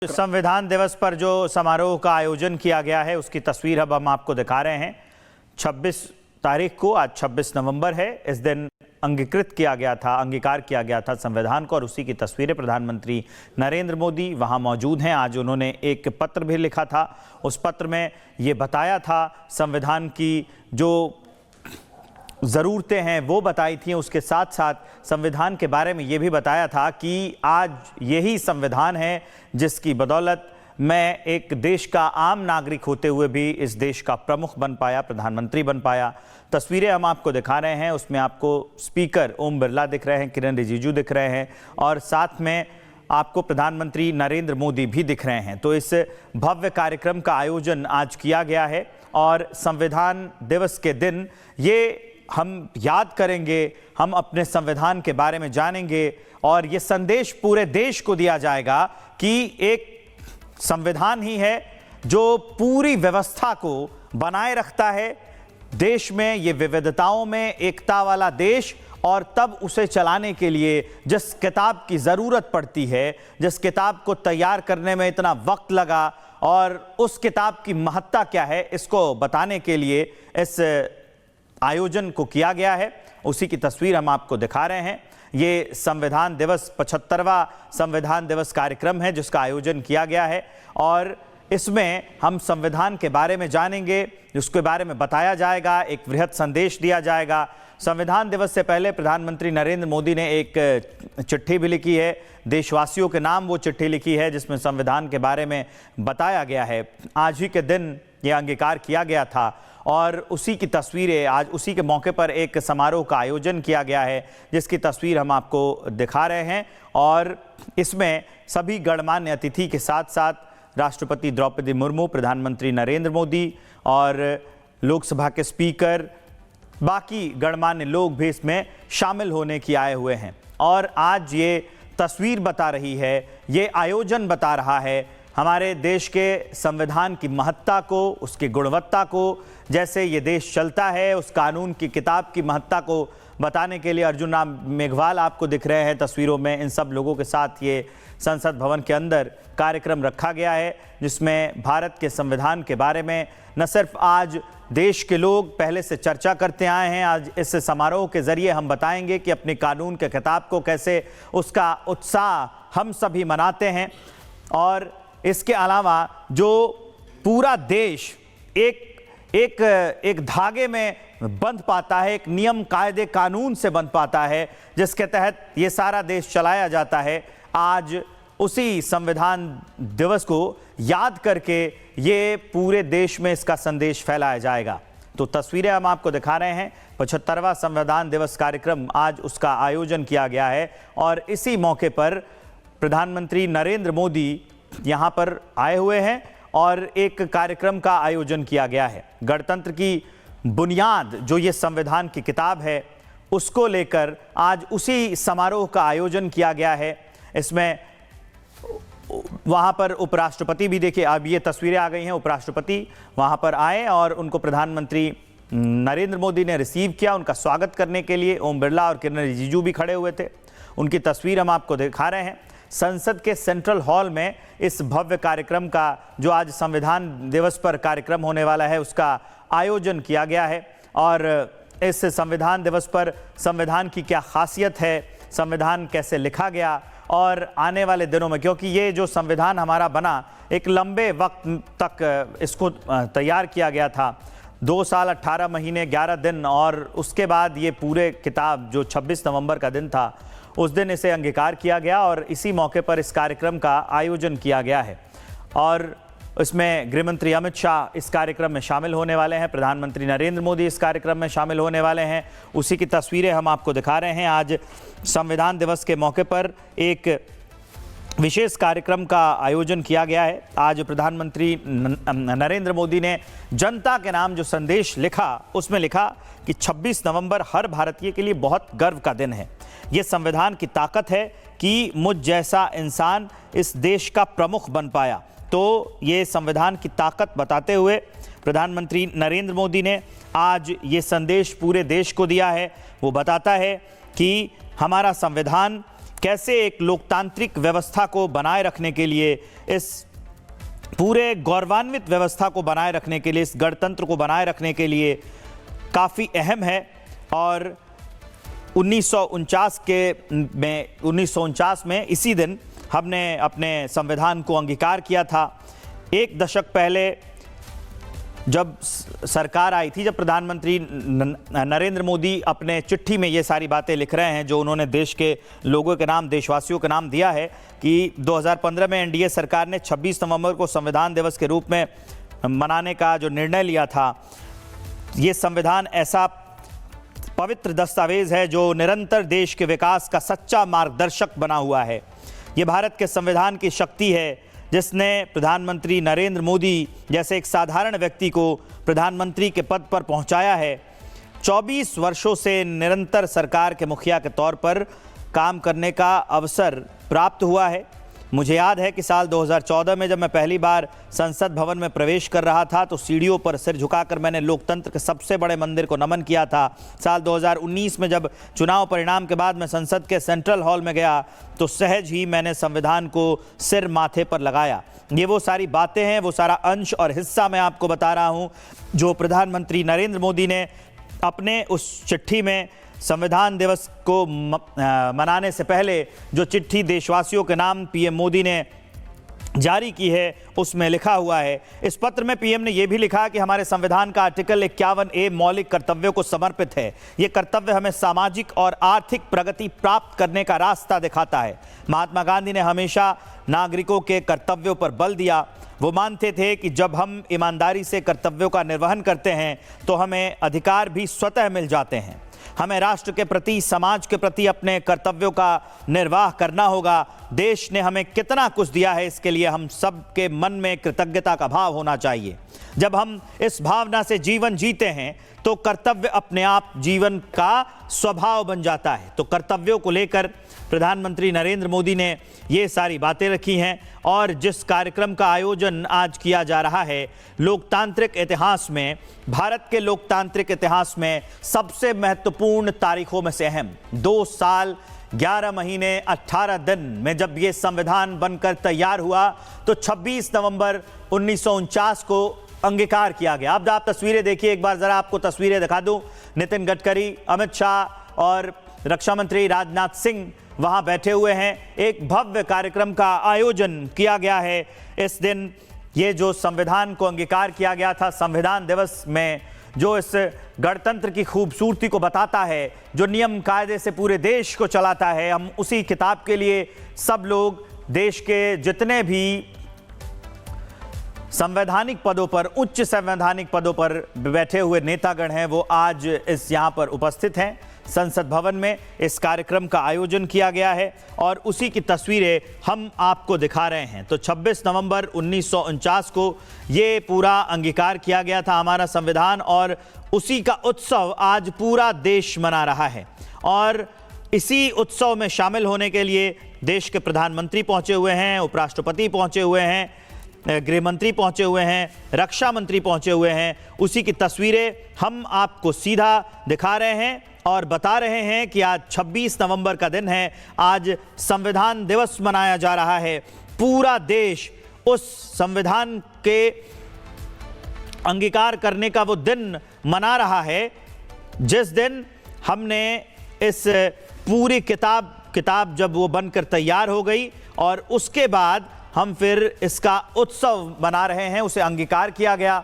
संविधान दिवस पर जो समारोह का आयोजन किया गया है उसकी तस्वीर अब हम आपको दिखा रहे हैं। 26 तारीख को, आज 26 नवंबर है, इस दिन अंगीकार किया गया था संविधान को, और उसी की तस्वीरें प्रधानमंत्री नरेंद्र मोदी वहां मौजूद हैं। आज उन्होंने एक पत्र भी लिखा था। उस पत्र में ये बताया था संविधान की जो ज़रूरतें हैं वो बताई थी। उसके साथ साथ संविधान के बारे में ये भी बताया था कि आज यही संविधान है जिसकी बदौलत मैं एक देश का आम नागरिक होते हुए भी इस देश का प्रमुख बन पाया, प्रधानमंत्री बन पाया। तस्वीरें हम आपको दिखा रहे हैं, उसमें आपको स्पीकर ओम बिरला दिख रहे हैं, किरण रिजिजू दिख रहे हैं और साथ में आपको प्रधानमंत्री नरेंद्र मोदी भी दिख रहे हैं। तो इस भव्य कार्यक्रम का आयोजन आज किया गया है और संविधान दिवस के दिन ये हम याद करेंगे, हम अपने संविधान के बारे में जानेंगे और ये संदेश पूरे देश को दिया जाएगा कि एक संविधान ही है जो पूरी व्यवस्था को बनाए रखता है। देश में ये विविधताओं में एकता वाला देश, और तब उसे चलाने के लिए जिस किताब की ज़रूरत पड़ती है, जिस किताब को तैयार करने में इतना वक्त लगा और उस किताब की महत्ता क्या है, इसको बताने के लिए इस आयोजन को किया गया है। उसी की तस्वीर हम आपको दिखा रहे हैं। ये संविधान दिवस 75वां संविधान दिवस कार्यक्रम है जिसका आयोजन किया गया है और इसमें हम संविधान के बारे में जानेंगे, उसके बारे में बताया जाएगा, एक वृहद संदेश दिया जाएगा। संविधान दिवस से पहले प्रधानमंत्री नरेंद्र मोदी ने एक चिट्ठी भी लिखी है, देशवासियों के नाम वो चिट्ठी लिखी है जिसमें संविधान के बारे में बताया गया है। आज ही के दिन ये अंगीकार किया गया था और उसी की तस्वीरें, आज उसी के मौके पर एक समारोह का आयोजन किया गया है जिसकी तस्वीर हम आपको दिखा रहे हैं। और इसमें सभी गणमान्य अतिथि के साथ साथ राष्ट्रपति द्रौपदी मुर्मू, प्रधानमंत्री नरेंद्र मोदी और लोकसभा के स्पीकर, बाकी गणमान्य लोग भी इसमें शामिल होने की आए हुए हैं। और आज ये तस्वीर बता रही है, ये आयोजन बता रहा है हमारे देश के संविधान की महत्ता को, उसकी गुणवत्ता को, जैसे ये देश चलता है, उस कानून की किताब की महत्ता को बताने के लिए अर्जुन राम मेघवाल आपको दिख रहे हैं तस्वीरों में। इन सब लोगों के साथ ये संसद भवन के अंदर कार्यक्रम रखा गया है जिसमें भारत के संविधान के बारे में न सिर्फ आज देश के लोग पहले से चर्चा करते आए हैं, आज इस समारोह के ज़रिए हम बताएंगे कि अपनी कानून के किताब को कैसे उसका उत्साह हम सभी मनाते हैं। और इसके अलावा जो पूरा देश एक धागे में बंध पाता है, एक नियम कायदे कानून से बंध पाता है जिसके तहत ये सारा देश चलाया जाता है, आज उसी संविधान दिवस को याद करके ये पूरे देश में इसका संदेश फैलाया जाएगा। तो तस्वीरें हम आपको दिखा रहे हैं। 75वां संविधान दिवस कार्यक्रम, आज उसका आयोजन किया गया है और इसी मौके पर प्रधानमंत्री नरेंद्र मोदी यहाँ पर आए हुए हैं और एक कार्यक्रम का आयोजन किया गया है। गणतंत्र की बुनियाद जो ये संविधान की किताब है उसको लेकर आज उसी समारोह का आयोजन किया गया है। इसमें वहाँ पर उपराष्ट्रपति भी, देखिए अब ये तस्वीरें आ गई हैं, उपराष्ट्रपति वहाँ पर आए और उनको प्रधानमंत्री नरेंद्र मोदी ने रिसीव किया। उनका स्वागत करने के लिए ओम बिरला और किरण रिजिजू भी खड़े हुए थे। उनकी तस्वीर हम आपको दिखा रहे हैं। संसद के सेंट्रल हॉल में इस भव्य कार्यक्रम का, जो आज संविधान दिवस पर कार्यक्रम होने वाला है, उसका आयोजन किया गया है। और इस संविधान दिवस पर संविधान की क्या खासियत है, संविधान कैसे लिखा गया और आने वाले दिनों में, क्योंकि ये जो संविधान हमारा बना एक लंबे वक्त तक इसको तैयार किया गया था, 2 साल 18 महीने 11 दिन, और उसके बाद ये पूरे किताब जो 26 नवंबर का दिन था उस दिन इसे अंगीकार किया गया और इसी मौके पर इस कार्यक्रम का आयोजन किया गया है। और इसमें गृहमंत्री अमित शाह इस कार्यक्रम में शामिल होने वाले हैं, प्रधानमंत्री नरेंद्र मोदी इस कार्यक्रम में शामिल होने वाले हैं। उसी की तस्वीरें हम आपको दिखा रहे हैं। आज संविधान दिवस के मौके पर एक विशेष कार्यक्रम का आयोजन किया गया है। आज प्रधानमंत्री नरेंद्र मोदी ने जनता के नाम जो संदेश लिखा उसमें लिखा कि 26 नवंबर हर भारतीय के लिए बहुत गर्व का दिन है। ये संविधान की ताकत है कि मुझ जैसा इंसान इस देश का प्रमुख बन पाया। तो ये संविधान की ताकत बताते हुए प्रधानमंत्री नरेंद्र मोदी ने आज ये संदेश पूरे देश को दिया है। वो बताता है कि हमारा संविधान कैसे एक लोकतांत्रिक व्यवस्था को बनाए रखने के लिए, इस पूरे गौरवान्वित व्यवस्था को बनाए रखने के लिए, इस गणतंत्र को बनाए रखने के लिए काफ़ी अहम है। और 1949 में इसी दिन हमने अपने संविधान को अंगीकार किया था। एक दशक पहले जब सरकार आई थी, जब प्रधानमंत्री नरेंद्र मोदी अपने चिट्ठी में ये सारी बातें लिख रहे हैं जो उन्होंने देश के लोगों के नाम, देशवासियों के नाम दिया है कि 2015 में एनडीए सरकार ने 26 नवंबर को संविधान दिवस के रूप में मनाने का जो निर्णय लिया था, ये संविधान ऐसा पवित्र दस्तावेज है जो निरंतर देश के विकास का सच्चा मार्गदर्शक बना हुआ है। ये भारत के संविधान की शक्ति है जिसने प्रधानमंत्री नरेंद्र मोदी जैसे एक साधारण व्यक्ति को प्रधानमंत्री के पद पर पहुंचाया है। 24 वर्षों से निरंतर सरकार के मुखिया के तौर पर काम करने का अवसर प्राप्त हुआ है। मुझे याद है कि साल 2014 में जब मैं पहली बार संसद भवन में प्रवेश कर रहा था तो सीढ़ियों पर सिर झुकाकर मैंने लोकतंत्र के सबसे बड़े मंदिर को नमन किया था। साल 2019 में जब चुनाव परिणाम के बाद मैं संसद के सेंट्रल हॉल में गया तो सहज ही मैंने संविधान को सिर माथे पर लगाया। ये वो सारी बातें हैं, वो सारा अंश और हिस्सा मैं आपको बता रहा हूँ जो प्रधानमंत्री नरेंद्र मोदी ने अपने उस चिट्ठी में संविधान दिवस को मनाने से पहले जो चिट्ठी देशवासियों के नाम पीएम मोदी ने जारी की है उसमें लिखा हुआ है। इस पत्र में पीएम ने यह भी लिखा कि हमारे संविधान का आर्टिकल 51A मौलिक कर्तव्यों को समर्पित है। ये कर्तव्य हमें सामाजिक और आर्थिक प्रगति प्राप्त करने का रास्ता दिखाता है। महात्मा गांधी ने हमेशा नागरिकों के कर्तव्यों पर बल दिया। वो मानते थे कि जब हम ईमानदारी से कर्तव्यों का निर्वहन करते हैं तो हमें अधिकार भी स्वतः मिल जाते हैं। हमें राष्ट्र के प्रति, समाज के प्रति अपने कर्तव्यों का निर्वाह करना होगा। देश ने हमें कितना कुछ दिया है इसके लिए हम सब के मन में कृतज्ञता का भाव होना चाहिए। जब हम इस भावना से जीवन जीते हैं तो कर्तव्य अपने आप जीवन का स्वभाव बन जाता है। तो कर्तव्यों को लेकर प्रधानमंत्री नरेंद्र मोदी ने ये सारी बातें रखी हैं। और जिस कार्यक्रम का आयोजन आज किया जा रहा है, लोकतांत्रिक इतिहास में, भारत के लोकतांत्रिक इतिहास में सबसे महत्वपूर्ण तारीखों में से अहम, 2 साल 11 महीने 18 दिन में जब ये संविधान बनकर तैयार हुआ तो 26 नवंबर 1949 को अंगीकार किया गया। अब आप तस्वीरें देखिए, एक बार जरा आपको तस्वीरें दिखा दूं। नितिन गडकरी, अमित शाह और रक्षा मंत्री राजनाथ सिंह वहां बैठे हुए हैं। एक भव्य कार्यक्रम का आयोजन किया गया है इस दिन। ये जो संविधान को अंगीकार किया गया था, संविधान दिवस में, जो इस गणतंत्र की खूबसूरती को बताता है, जो नियम कायदे से पूरे देश को चलाता है, हम उसी किताब के लिए सब लोग, देश के जितने भी संवैधानिक पदों पर, उच्च संवैधानिक पदों पर बैठे हुए नेतागण हैं, वो आज इस यहाँ पर उपस्थित हैं। संसद भवन में इस कार्यक्रम का आयोजन किया गया है और उसी की तस्वीरें हम आपको दिखा रहे हैं। तो 26 नवंबर 1949 को ये पूरा अंगीकार किया गया था हमारा संविधान, और उसी का उत्सव आज पूरा देश मना रहा है। और इसी उत्सव में शामिल होने के लिए देश के प्रधानमंत्री पहुंचे हुए हैं, उपराष्ट्रपति पहुंचे हुए हैं, गृह मंत्री पहुंचे हुए हैं, रक्षा मंत्री पहुंचे हुए हैं। उसी की तस्वीरें हम आपको सीधा दिखा रहे हैं और बता रहे हैं कि आज 26 नवंबर का दिन है। आज संविधान दिवस मनाया जा रहा है। पूरा देश उस संविधान के अंगीकार करने का वो दिन मना रहा है जिस दिन हमने इस पूरी किताब जब वो बनकर तैयार हो गई और उसके बाद हम फिर इसका उत्सव मना रहे हैं, उसे अंगीकार किया गया।